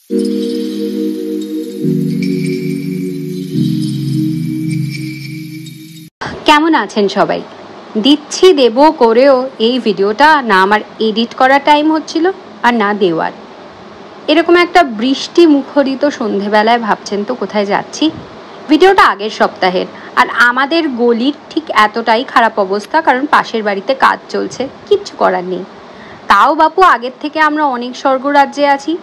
কেমন আছেন সবাই? দিচ্ছি দেব করেও এই ভিডিওটা না আমার এডিট করার টাইম হচ্ছিল আর না দেওয়ার। এরকম একটা বৃষ্টি মুখরিত সন্ধেবেলায় ভাবছেন তো কোথায় যাচ্ছি। ভিডিওটা আগের সপ্তাহের, আর আমাদের গলির ঠিক এতটাই খারাপ অবস্থা কারণ পাশের বাড়িতে কাজ চলছে, কিচ্ছু করার নেই। তাও বাপু আগের থেকে আমরা অনেক স্বর্গরাজ্যে আছি।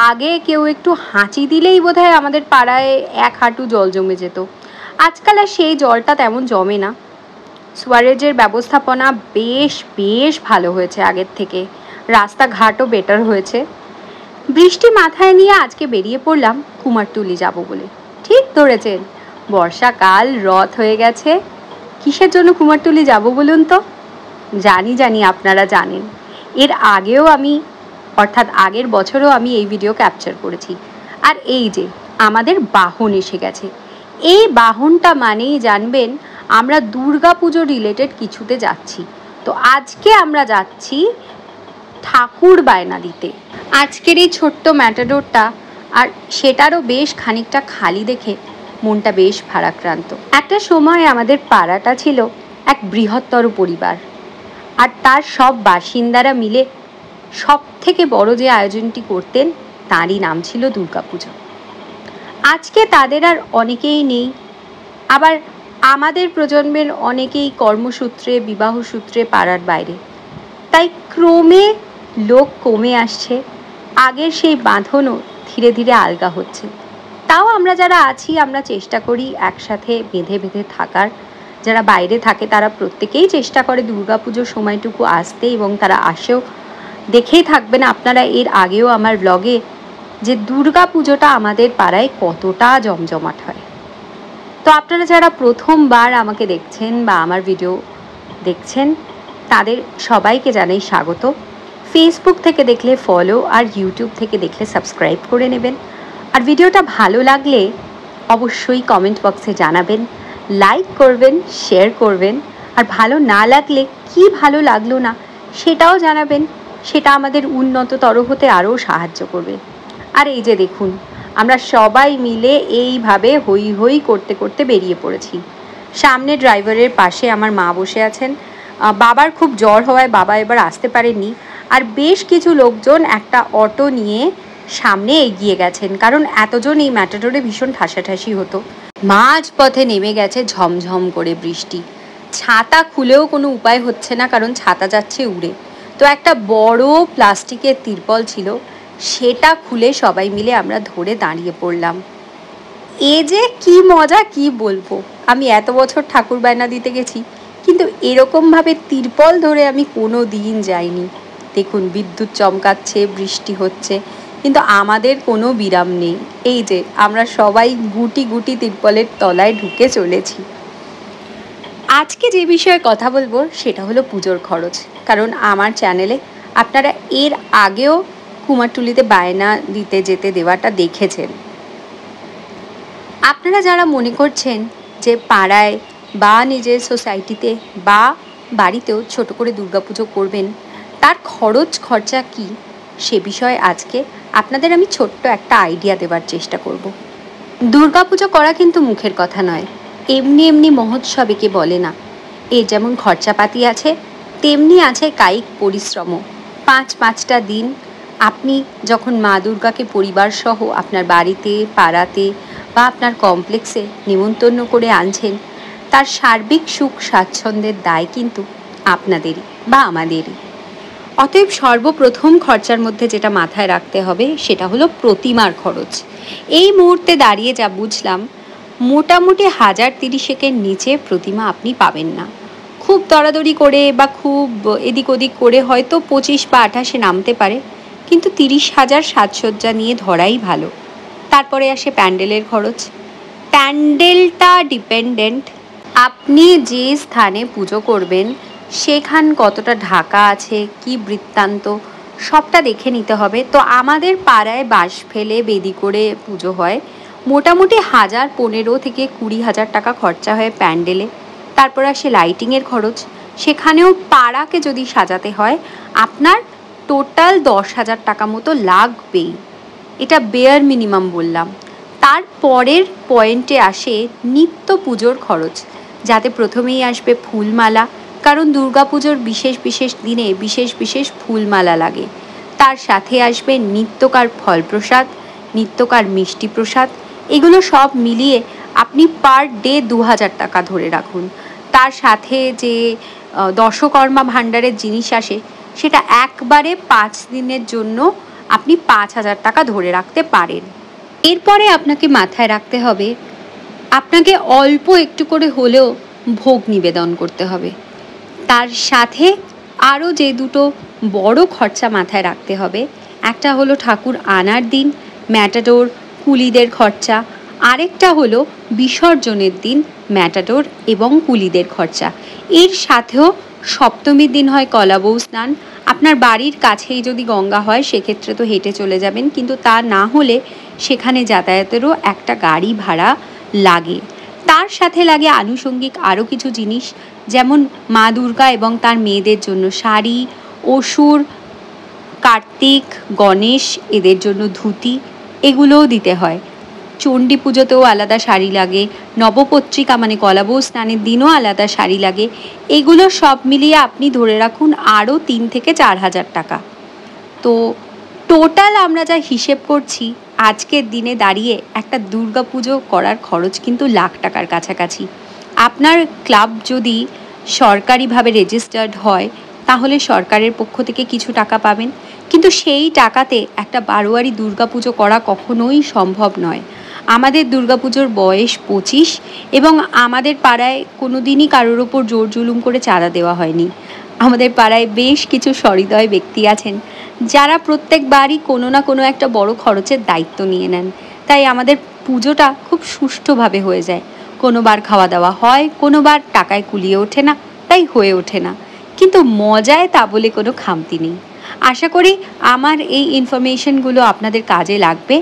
আগে কেউ একটু হাঁচি দিলেই বোধহয় আমাদের পাড়ায় এক হাঁটু জল জমে যেত। আজকাল আর সেই জলটা তেমন জমে না। সুয়ারেজের ব্যবস্থাপনা বেশ ভালো হয়েছে আগের থেকে, রাস্তাঘাটও বেটার হয়েছে। বৃষ্টি মাথায় নিয়ে আজকে বেরিয়ে পড়লাম কুমারটুলি যাব বলে। ঠিক ধরেছেন, বর্ষাকাল, রথ হয়ে গেছে। কিসের জন্য কুমারটুলি যাব বলুন তো? জানি আপনারা জানেন। এর আগেও আমি, অর্থাৎ আগের বছরও আমি এই ভিডিও ক্যাপচার করেছি। আর এই যে আমাদের বাহন এসে গেছে। এই বাহনটা মানেই জানবেন আমরা দুর্গা পুজো রিলেটেড কিছুতে যাচ্ছি। তো আজকে আমরা যাচ্ছি ঠাকুর বায়না দিতে। আজকের এই ছোট্ট ম্যাটাডোরটা, আর সেটারও বেশ খানিকটা খালি দেখে মনটা বেশ ভারাক্রান্ত। একটা সময় আমাদের পাড়াটা ছিল এক বৃহত্তর পরিবার, আর তার সব বাসিন্দারা মিলে সব থেকে বড় যে আয়োজনটি করতেন তারই নাম ছিল দুর্গাপুজো। আজকে তাদের আর অনেকেই নেই, আবার আমাদের প্রজন্মের অনেকেই কর্মসূত্রে, বিবাহসূত্রে পাড়ার বাইরে। তাই ক্রমে লোক কমে আসছে, আগের সেই বাঁধনও ধীরে ধীরে আলগা হচ্ছে। তাও আমরা যারা আছি আমরা চেষ্টা করি একসাথে বেঁধে থাকার। যারা বাইরে থাকে তারা প্রত্যেকেই চেষ্টা করে দুর্গাপুজোর সময়টুকু আসতে, এবং তারা আসেও। দেখেই থাকবেন আপনারা এর আগেও আমার ব্লগে যে দুর্গাপুজোটা আমাদের পাড়ায় কতটা জমজমাট হয়। তো আপনারা যারা প্রথমবার আমাকে দেখছেন বা আমার ভিডিও দেখছেন তাদের সবাইকে জানাই স্বাগত। ফেসবুক থেকে দেখলে ফলো, আর ইউটিউব থেকে দেখলে সাবস্ক্রাইব করে নেবেন। আর ভিডিওটা ভালো লাগলে অবশ্যই কমেন্ট বক্সে জানাবেন, লাইক করবেন, শেয়ার করবেন। আর ভালো না লাগলে কি ভালো লাগলো না সেটাও জানাবেন, সেটা আমাদের উন্নততর হতে আরও সাহায্য করবে। আর এই যে দেখুন, আমরা সবাই মিলে এইভাবে হই হই করতে করতে বেরিয়ে পড়েছি। সামনে ড্রাইভারের পাশে আমার মা বসে আছেন। বাবার খুব জ্বর হওয়ায় বাবা এবার আসতে পারেননি। আর বেশ কিছু লোকজন একটা অটো নিয়ে সামনে এগিয়ে গেছেন, কারণ এতজন এই ম্যাটাডোরে ভীষণ ঠাসাঠাসি হতো। মাঝ পথে নেমে গেছে ঝমঝম করে বৃষ্টি। ছাতা খুলেও কোনো উপায় হচ্ছে না, কারণ ছাতা যাচ্ছে উড়ে। তো একটা বড় প্লাস্টিকের তিরপল ছিল, সেটা খুলে সবাই মিলে আমরা ধরে দাঁড়িয়ে পড়লাম। এ যে কি মজা, কি বলবো। আমি এত বছর ঠাকুর বায়না দিতে গেছি, কিন্তু এরকমভাবে তিরপল ধরে আমি কোনো দিন যাইনি। দেখুন, বিদ্যুৎ চমকাচ্ছে, বৃষ্টি হচ্ছে, কিন্তু আমাদের কোনো বিরাম নেই। এই যে আমরা সবাই গুটি গুটি তিরপলের তলায় ঢুকে চলেছি। আজকে যে বিষয়ে কথা বলবো সেটা হলো পুজোর খরচ। কারণ আমার চ্যানেলে আপনারা এর আগেও কুমারটুলিতে বায়না দিতে যেতে দেওয়াটা দেখেছেন। আপনারা যারা মনে করছেন যে পাড়ায় বা নিজের সোসাইটিতে বা বাড়িতেও ছোট করে দুর্গাপুজো করবেন, তার খরচা কি সে বিষয়ে আজকে আপনাদের আমি ছোট্ট একটা আইডিয়া দেওয়ার চেষ্টা করব। দুর্গাপুজো করা কিন্তু মুখের কথা নয়, এমনি মহোৎসবে কে বলে না। এর যেমন খরচাপাতি আছে, তেমনি আছে কায়িক পরিশ্রমও। পাঁচটা দিন আপনি যখন মা দুর্গাকে পরিবার সহ আপনার বাড়িতে, পাড়াতে বা আপনার কমপ্লেক্সে নিমন্ত্রণ করে আনছেন, তার সার্বিক সুখ স্বাচ্ছন্দ্যের দায় কিন্তু আপনাদেরই বা আমাদেরই। অতএব সর্বপ্রথম খরচার মধ্যে যেটা মাথায় রাখতে হবে সেটা হলো প্রতিমার খরচ। এই মুহূর্তে দাঁড়িয়ে যা বুঝলাম, মোটামুটি 1030 নিচে প্রতিমা আপনি পাবেন না। খুব দরাদরি করে বা খুব এদিক ওদিক করে হয়তো 25 বা 28 নামতে পারে, কিন্তু 30,000 সাজসজ্জা নিয়ে ধরাই ভালো। তারপরে আসে প্যান্ডেলের খরচ। প্যান্ডেলটা ডিপেন্ডেন্ট আপনি যে স্থানে পুজো করবেন সেখান কতটা ঢাকা আছে, কি বৃত্তান্ত, সবটা দেখে নিতে হবে। তো আমাদের পাড়ায় বাঁশ ফেলে বেদি করে পুজো হয়, মোটামুটি 15,000 থেকে 20,000 টাকা খরচা হয় প্যান্ডেলে। তারপর আসে লাইটিংয়ের খরচ, সেখানেও পাড়াকে যদি সাজাতে হয় আপনার টোটাল 10,000 টাকা মতো লাগবেই। এটা বেয়ার মিনিমাম বললাম। তারপরের পয়েন্টে আসে নিত্য পুজোর খরচ, যাতে প্রথমেই আসবে ফুলমালা, কারণ দুর্গাপুজোর বিশেষ বিশেষ দিনে বিশেষ বিশেষ ফুলমালা লাগে। তার সাথে আসবে নিত্যকার ফল প্রসাদ, নিত্যকার মিষ্টি প্রসাদ, এগুলো সব মিলিয়ে আপনি পার ডে 2000 টাকা ধরে রাখুন। তার সাথে যে দশকর্মা ভাণ্ডারের জিনিস আসে সেটা একবারে 5 দিনের জন্য আপনি 5000 টাকা ধরে রাখতে পারেন। এরপরে আপনাকে মাথায় রাখতে হবে আপনাকে অল্প একটু করে হলেও ভোগ নিবেদন করতে হবে। তার সাথে আরও যে দুটো বড় খরচা মাথায় রাখতে হবে, একটা হলো ঠাকুর আনার দিন ম্যাটাডোর কুলিদের খরচা, আরেকটা হলো বিসর্জনের দিন ম্যাটাডোর এবং কুলিদের খরচা। এর সাথেও সপ্তমীর দিন হয় কলাবউ স্নান। আপনার বাড়ির কাছেই যদি গঙ্গা হয় সেক্ষেত্রে তো হেঁটে চলে যাবেন, কিন্তু তা না হলে সেখানে যাতায়াতেরও একটা গাড়ি ভাড়া লাগে। তার সাথে লাগে আনুষঙ্গিক আরও কিছু জিনিস, যেমন মা দুর্গা এবং তার মেয়েদের জন্য শাড়ি, অসুর, কার্তিক, গণেশ এদের জন্য ধুতি, এগুলোও দিতে হয়। চণ্ডী পুজোতেও আলাদা শাড়ি লাগে, নবপত্রিকা মানে কলাবউ স্নানের দিনও আলাদা শাড়ি লাগে। এগুলো সব মিলিয়ে আপনি ধরে রাখুন আরও 3 থেকে 4000 টাকা। তো টোটাল আমরা যা হিসেব করছি আজকের দিনে দাঁড়িয়ে একটা দুর্গা পুজো করার খরচ কিন্তু লাখ টাকার কাছাকাছি। আপনার ক্লাব যদি সরকারিভাবে রেজিস্টার্ড হয় তাহলে সরকারের পক্ষ থেকে কিছু টাকা পাবেন, কিন্তু সেই টাকাতে একটা বারোয়ারি দুর্গাপুজো করা কখনোই সম্ভব নয়। আমাদের দুর্গাপুজোর বয়স 25 এবং আমাদের পাড়ায় কোনো দিনই কারোর ওপর জোর জুলুম করে চাঁদা দেওয়া হয়নি। আমাদের পাড়ায় বেশ কিছু সহৃদয় ব্যক্তি আছেন যারা প্রত্যেকবারই কোনো না কোনো একটা বড় খরচের দায়িত্ব নিয়ে নেন, তাই আমাদের পুজোটা খুব সুষ্ঠুভাবে হয়ে যায়। কোনোবার খাওয়া দাওয়া হয়, কোনোবার টাকায় কুলিয়ে ওঠে না, তাই হয়ে ওঠে না, কিন্তু মজায় তা বলে কোনো খামতি নেই। আশা করি আমার এই ইনফরমেশনগুলো আপনাদের কাজে লাগবে।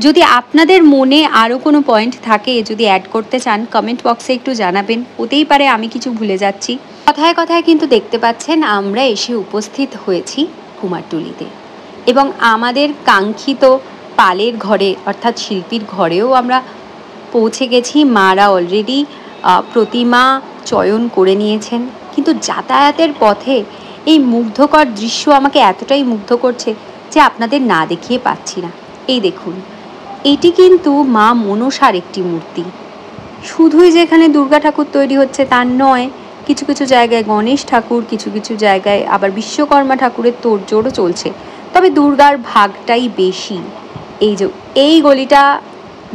যদি আপনাদের মনে আরও কোনো পয়েন্ট থাকে, যদি অ্যাড করতে চান কমেন্ট বক্সে একটু জানাবেন, হতেই পারে আমি কিছু ভুলে যাচ্ছি। কথায় কথায় কিন্তু দেখতে পাচ্ছেন আমরা এসে উপস্থিত হয়েছি কুমারটুলিতে, এবং আমাদের কাঙ্ক্ষিত পালের ঘরে অর্থাৎ শিল্পীর ঘরেও আমরা পৌঁছে গেছি। মারা অলরেডি প্রতিমা চয়ন করে নিয়েছেন, কিন্তু যাতায়াতের পথে এই মুগ্ধকর দৃশ্য আমাকে এতটাই মুগ্ধ করছে যে আপনাদের না দেখিয়ে পাচ্ছি না। এই দেখুন, এটি কিন্তু মা মনসার একটি মূর্তি। শুধুই যেখানে দুর্গা ঠাকুর তৈরি হচ্ছে তার নয়, কিছু কিছু জায়গায় গণেশ ঠাকুর, কিছু কিছু জায়গায় আবার বিশ্বকর্মা ঠাকুরের তোড়জোড়ও চলছে, তবে দুর্গার ভাগটাই বেশি। এই গলিটা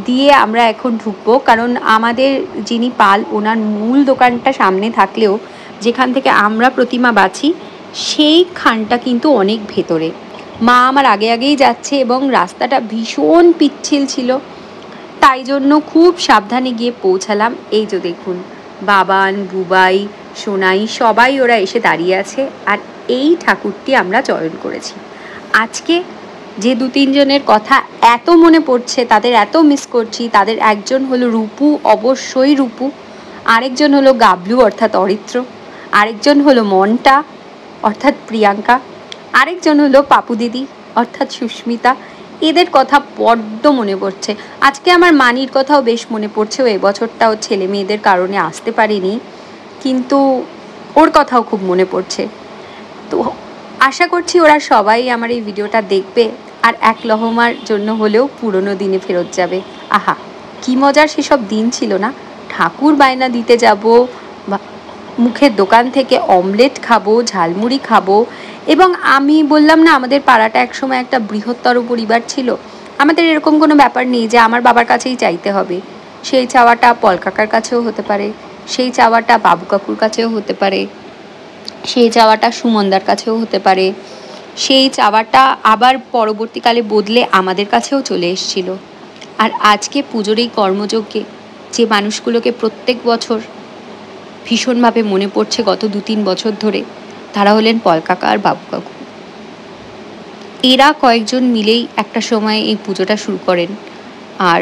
দিয়ে আমরা এখন ঢুকবো, কারণ আমাদের যিনি পাল ওনার মূল দোকানটা সামনে থাকলেও যেখান থেকে আমরা প্রতিমা বাছি সেই খানটা কিন্তু অনেক ভেতরে। মা আমার আগে আগেই যাচ্ছে এবং রাস্তাটা ভীষণ পিচ্ছিল ছিল, তাই জন্য খুব সাবধানে গিয়ে পৌঁছালাম। এই যে দেখুন, বাবান, বুবাই, সোনাই সবাই ওরা এসে দাঁড়িয়ে আছে, আর এই ঠাকুরটি আমরা চয়ন করেছি। আজকে যে 2-3 জনের কথা এত মনে পড়ছে, তাদের এত মিস করছি, তাদের একজন হলো রূপু, অবশ্যই রূপু, আরেকজন হলো গাবলু অর্থাৎ অরিত্র, আরেকজন হলো মন্টা অর্থাৎ প্রিয়াঙ্কা, আরেকজন হলো পাপু দিদি অর্থাৎ সুস্মিতা। এদের কথা বড্ড মনে পড়ছে। আজকে আমার মানির কথাও বেশ মনে পড়ছে, ও এবছরটাও ছেলে মেয়েদের কারণে আসতে পারেনি, কিন্তু ওর কথাও খুব মনে পড়ছে। তো আশা করছি ওরা সবাই আমার এই ভিডিওটা দেখবে আর এক লহমার জন্য হলেও পুরনো দিনে ফেরত যাবে। আহা, কি মজার সেসব দিন ছিল না। ঠাকুর বায়না দিতে যাব, মুখের দোকান থেকে অমলেট খাবো, ঝালমুড়ি খাবো, এবং আমি বললাম না আমাদের পাড়াটা একসময় একটা বৃহত্তর পরিবার ছিল। আমাদের এরকম কোনো ব্যাপার নেই যে আমার বাবার কাছেই চাইতে হবে। সেই চাওয়াটা পল কাকার কাছেও হতে পারে, সেই চাওয়াটা বাবু কাকুর কাছেও হতে পারে, সেই চাওয়াটা সুমনদার কাছেও হতে পারে, সেই চাওয়াটা আবার পরবর্তীকালে বদলে আমাদের কাছেও চলে এসেছিল। আর আজকে পুজোর এই কর্মযজ্ঞে যে মানুষগুলোকে প্রত্যেক বছর ভীষণভাবে মনে পড়ছে গত 2-3 বছর ধরে, তারা হলেন পল কাকা আর বাবু কাকু। এরা কয়েকজন মিলেই একটা সময় এই পুজোটা শুরু করেন, আর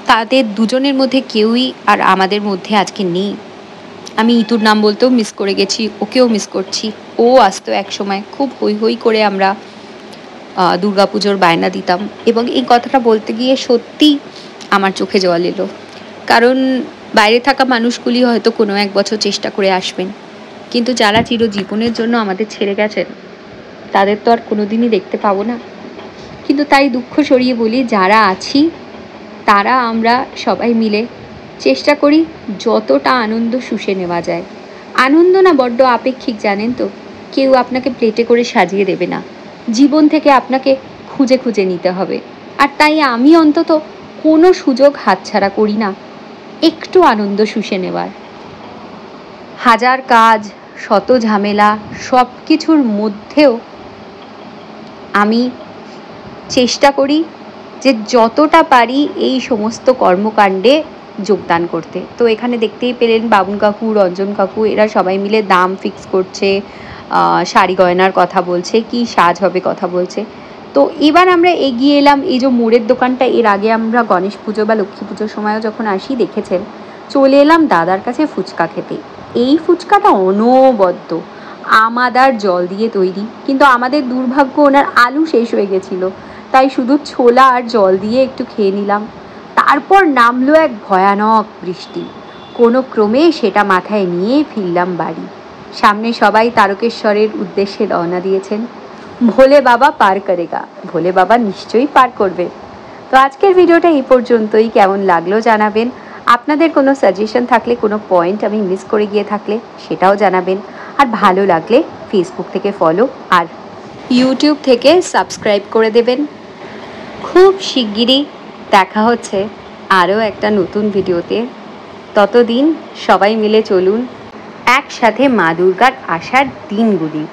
তাদের দুজনের মধ্যে কেউই আর আমাদের মধ্যে আজকে নেই। আমি ইতুর নাম বলতেও মিস করে গেছি, ওকেও মিস করছি। ও আসতো এক সময়, খুব হই হই করে আমরা দুর্গাপুজোর বায়না দিতাম। এবং এই কথাটা বলতে গিয়ে সত্যি আমার চোখে জল এলো, কারণ বাইরে থাকা মানুষগুলি হয়তো কোনো এক বছর চেষ্টা করে আসবেন, কিন্তু যারা চিরজীবনের জন্য আমাদের ছেড়ে গেছেন তাদের তো আর কোনোদিনই দেখতে পাবো না। কিন্তু তাই দুঃখ সরিয়ে বলি, যারা আছি তারা আমরা সবাই মিলে চেষ্টা করি যতটা আনন্দ শুষে নেওয়া যায়। আনন্দ না বড্ড আপেক্ষিক, জানেন তো। কেউ আপনাকে প্লেটে করে সাজিয়ে দেবে না, জীবন থেকে আপনাকে খুঁজে খুঁজে নিতে হবে। আর তাই আমি অন্তত কোনো সুযোগ হাতছাড়া করি না একটু আনন্দ শুষে নেওয়ার। হাজার কাজ, শত ঝামেলা, সব কিছুর মধ্যেও আমি চেষ্টা করি যে যতটা পারি এই সমস্ত কর্মকাণ্ডে যোগদান করতে। তো এখানে দেখতেই পেলেন বাবুন কাকু, রঞ্জন কাকু এরা সবাই মিলে দাম ফিক্স করছে, শাড়ি গয়নার কথা বলছে, কি সাজ হবে কথা বলছে। তো এবার আমরা এগিয়ে এলাম এই যে মোড়ের দোকানটা, এর আগে আমরা গণেশ পুজো বা লক্ষ্মী পুজোর সময়ও যখন আসি দেখেছেন, চলে এলাম দাদার কাছে ফুচকা খেতে। এই ফুচকাটা অনবদ্য আমাদার জল দিয়ে তৈরি, কিন্তু আমাদের দুর্ভাগ্য ওনার আলু শেষ হয়ে গেছিলো, তাই শুধু ছোলা আর জল দিয়ে একটু খেয়ে নিলাম। তারপর নামলো এক ভয়ানক বৃষ্টি, কোনো ক্রমে সেটা মাথায় নিয়ে ফিরলাম বাড়ি। সামনে সবাই তারকেশ্বরের উদ্দেশ্যে রওনা দিয়েছেন। ভোলে বাবা পার করেগা, ভোলে বাবা নিশ্চয়ই পার করবে। তো আজকের ভিডিওটা এই পর্যন্তই। কেমন লাগলো জানাবেন। আপনাদের কোনো সাজেশন থাকলে, কোনো পয়েন্ট আমি মিস করে গিয়ে থাকলে সেটাও জানাবেন। আর ভালো লাগলে ফেসবুক থেকে ফলো আর ইউটিউব থেকে সাবস্ক্রাইব করে দেবেন। খুব শিগগিরই দেখা হচ্ছে আরও একটা নতুন ভিডিওতে। ততদিন সবাই মিলে চলুন একসাথে মা দুর্গার আসার দিনগুলি।